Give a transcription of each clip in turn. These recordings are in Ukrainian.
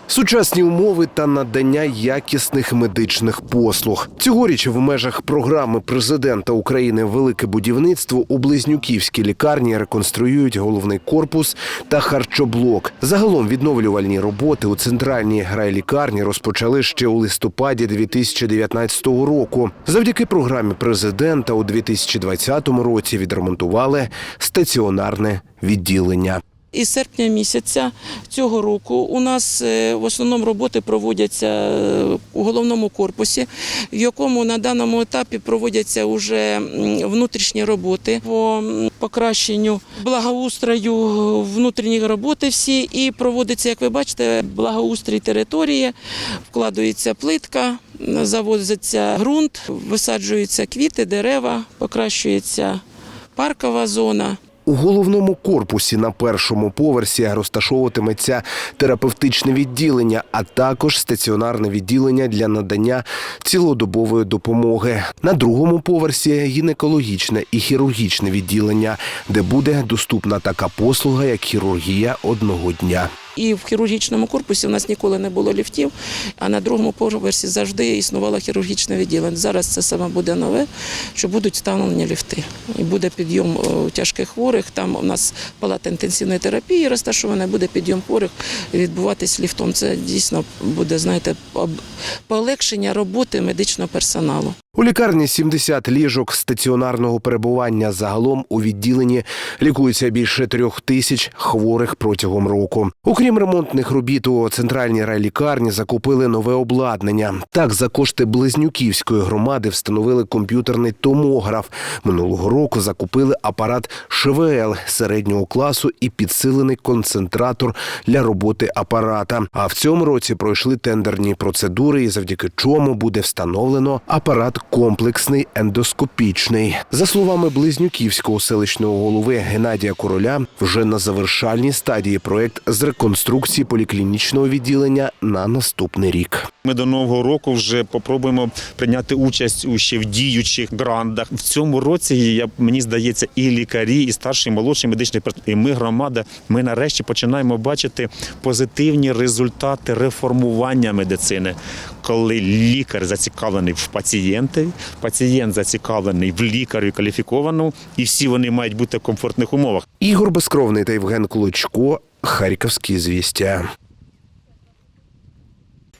Сучасні умови та надання якісних медичних послуг. Цьогоріч в межах програми президента України «Велике будівництво» у Близнюківській лікарні реконструюють головний корпус та харчоблок. Загалом відновлювальні роботи у центральній райлікарні розпочали ще у листопаді 2019 року. Завдяки програмі президента у 2020 році відремонтували стаціонарне відділення. Із серпня місяця цього року у нас в основному роботи проводяться у головному корпусі, в якому на даному етапі проводяться вже внутрішні роботи по покращенню благоустрою внутрішньої роботи всі. І проводиться, як ви бачите, благоустрій території, вкладається плитка, завозиться ґрунт, висаджуються квіти, дерева, покращується паркова зона. У головному корпусі на першому поверсі розташовуватиметься терапевтичне відділення, а також стаціонарне відділення для надання цілодобової допомоги. На другому поверсі гінекологічне і хірургічне відділення, де буде доступна така послуга, як хірургія одного дня. І в хірургічному корпусі у нас ніколи не було ліфтів, а на другому поверсі завжди існувало хірургічне відділення. Зараз це саме буде нове, що будуть встановлені ліфти. І буде підйом тяжких хворих, там у нас палата інтенсивної терапії розташована, буде підйом хворих відбуватись ліфтом. Це дійсно буде, знаєте, полегшення роботи медичного персоналу. У лікарні 70 ліжок стаціонарного перебування. Загалом у відділенні лікується більше 3000 хворих протягом року. Окрім ремонтних робіт, у центральній райлікарні закупили нове обладнання. Так, за кошти Близнюківської громади встановили комп'ютерний томограф. Минулого року закупили апарат ШВЛ середнього класу і підсилений концентратор для роботи апарата. А в цьому році пройшли тендерні процедури, і завдяки чому буде встановлено апарат комплексний ендоскопічний. За словами Близнюківського селищного голови Геннадія Короля, вже на завершальній стадії проєкт з реконструкції поліклінічного відділення на наступний рік. Ми до Нового року вже попробуємо прийняти участь у ще в діючих грантах. В цьому році, мені здається, і лікарі, і старший, і молодший медичний персонал, і ми, громада, ми нарешті починаємо бачити позитивні результати реформування медицини. Коли лікар зацікавлений в пацієнті, пацієнт зацікавлений в лікарю кваліфікованому, і всі вони мають бути в комфортних умовах. Ігор Безкровний та Євген Клочко. Харьковские известия.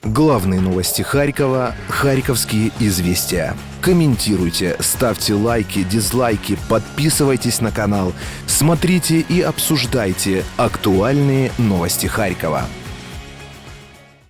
Главные новости Харькова. Харьковские известия. Комментируйте, ставьте лайки, дизлайки, подписывайтесь на канал. Смотрите и обсуждайте актуальные новости Харькова.